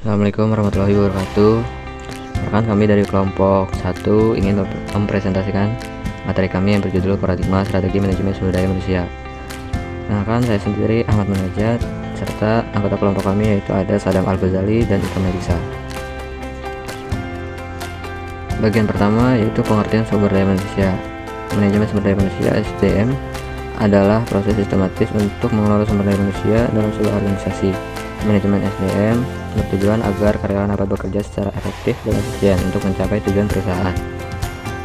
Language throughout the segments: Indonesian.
Assalamualaikum warahmatullahi wabarakatuh. Rekan kami dari kelompok 1 ingin mempresentasikan materi kami yang berjudul Paradigma Strategi Manajemen Sumber Daya Manusia. Kenalkan, saya sendiri Ahmad Munajat, serta anggota kelompok kami yaitu ada Sadam Al-Ghazali dan Ika Melisa. Bagian pertama yaitu pengertian sumber daya manusia. Manajemen sumber daya manusia (SDM) adalah proses sistematis untuk mengelola sumber daya manusia dalam sebuah organisasi. Manajemen SDM bertujuan agar karyawan dapat bekerja secara efektif dan efisien untuk mencapai tujuan perusahaan.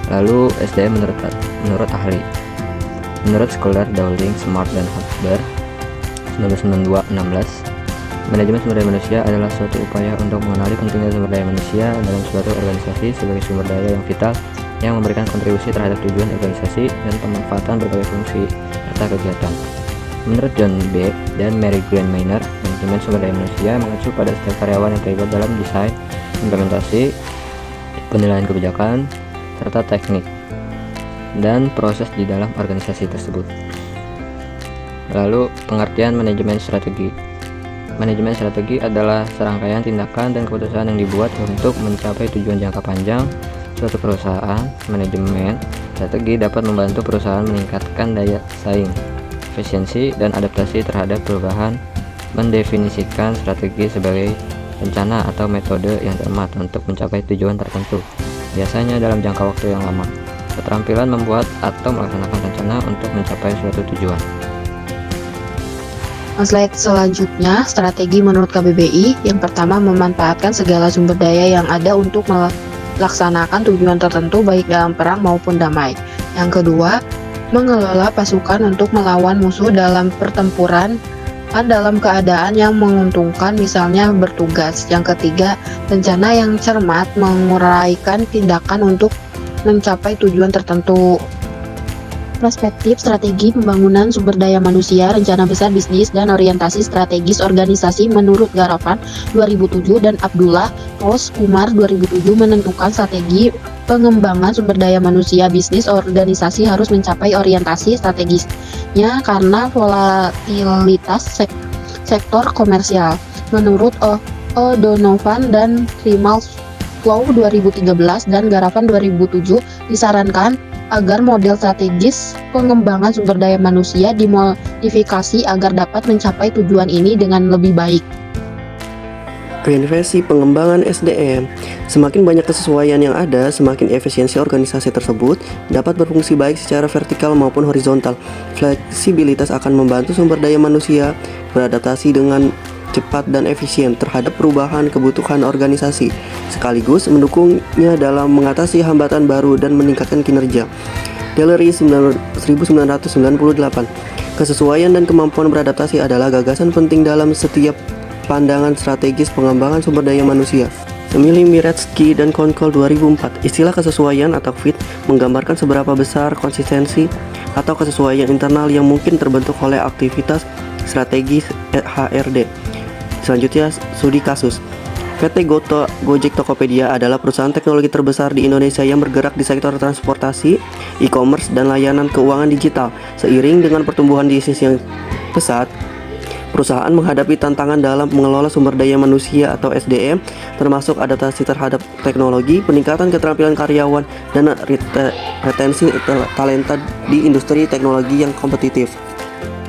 Lalu SDM menurut ahli. Menurut Scholar, Dowling, Smart, dan Huber 1992-16, manajemen sumber daya manusia adalah suatu upaya untuk mengenali pentingnya sumber daya manusia dalam suatu organisasi sebagai sumber daya yang vital yang memberikan kontribusi terhadap tujuan organisasi dan pemanfaatan berbagai fungsi serta kegiatan. Menurut John B. dan Mary Grant Minor, manajemen sumber daya manusia mengacu pada setiap karyawan yang terlibat dalam desain, implementasi, penilaian kebijakan, serta teknik dan proses di dalam organisasi tersebut. Lalu, pengertian manajemen strategi. Manajemen strategi adalah serangkaian tindakan dan keputusan yang dibuat untuk mencapai tujuan jangka panjang suatu perusahaan. Manajemen strategi dapat membantu perusahaan meningkatkan daya saing, efisiensi, dan adaptasi terhadap perubahan. Mendefinisikan strategi sebagai rencana atau metode yang tepat untuk mencapai tujuan tertentu, biasanya dalam jangka waktu yang lama. Keterampilan membuat atau melaksanakan rencana untuk mencapai suatu tujuan. Slide selanjutnya, strategi menurut KBBI. Yang pertama, memanfaatkan segala sumber daya yang ada untuk melaksanakan tujuan tertentu baik dalam perang maupun damai. Yang kedua, mengelola pasukan untuk melawan musuh dalam pertempuran dalam keadaan yang menguntungkan, misalnya bertugas. Yang ketiga, rencana yang cermat menguraikan tindakan untuk mencapai tujuan tertentu. Perspektif strategi pembangunan sumber daya manusia, rencana besar bisnis, dan orientasi strategis organisasi menurut Garavan 2007 dan Abdullah Pos Kumar 2007 menentukan strategi pengembangan sumber daya manusia bisnis organisasi harus mencapai orientasi strategisnya karena volatilitas sektor komersial. Menurut O'Donovan dan Grimaldi 2013 dan Garavan 2007 disarankan agar model strategis pengembangan sumber daya manusia dimodifikasi agar dapat mencapai tujuan ini dengan lebih baik. Reinvestasi pengembangan SDM. Semakin banyak kesesuaian yang ada, semakin efisiensi organisasi tersebut dapat berfungsi baik secara vertikal maupun horizontal. Fleksibilitas akan membantu sumber daya manusia beradaptasi dengan cepat dan efisien terhadap perubahan kebutuhan organisasi, sekaligus mendukungnya dalam mengatasi hambatan baru dan meningkatkan kinerja. Deleri 1998. Kesesuaian dan kemampuan beradaptasi adalah gagasan penting dalam setiap pandangan strategis pengembangan sumber daya manusia. Semili Miretsky dan Konkol 2004. Istilah kesesuaian atau fit menggambarkan seberapa besar konsistensi atau kesesuaian internal yang mungkin terbentuk oleh aktivitas strategis HRD. Selanjutnya, studi kasus. PT Gojek Tokopedia adalah perusahaan teknologi terbesar di Indonesia yang bergerak di sektor transportasi, e-commerce, dan layanan keuangan digital. Seiring dengan pertumbuhan bisnis yang pesat, perusahaan menghadapi tantangan dalam mengelola sumber daya manusia atau SDM, termasuk adaptasi terhadap teknologi, peningkatan keterampilan karyawan, dan retensi talenta di industri teknologi yang kompetitif.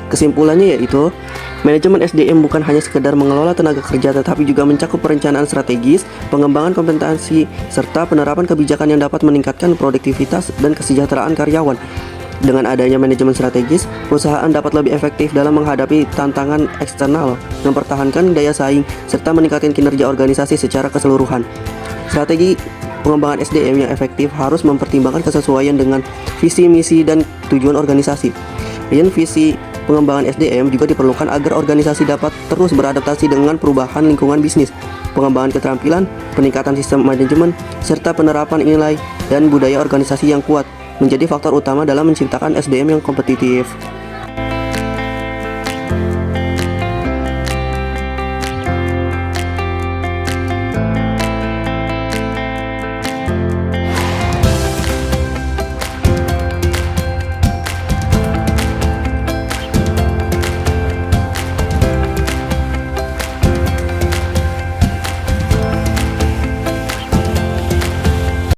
Kesimpulannya yaitu, manajemen SDM bukan hanya sekedar mengelola tenaga kerja, tetapi juga mencakup perencanaan strategis, pengembangan kompetensi, serta penerapan kebijakan yang dapat meningkatkan produktivitas dan kesejahteraan karyawan. Dengan adanya manajemen strategis, perusahaan dapat lebih efektif dalam menghadapi tantangan eksternal, mempertahankan daya saing, serta meningkatkan kinerja organisasi secara keseluruhan. Strategi pengembangan SDM yang efektif harus mempertimbangkan kesesuaian dengan visi, misi, dan tujuan organisasi. Dan visi pengembangan SDM juga diperlukan agar organisasi dapat terus beradaptasi dengan perubahan lingkungan bisnis, pengembangan keterampilan, peningkatan sistem manajemen, serta penerapan nilai dan budaya organisasi yang kuat menjadi faktor utama dalam menciptakan SDM yang kompetitif.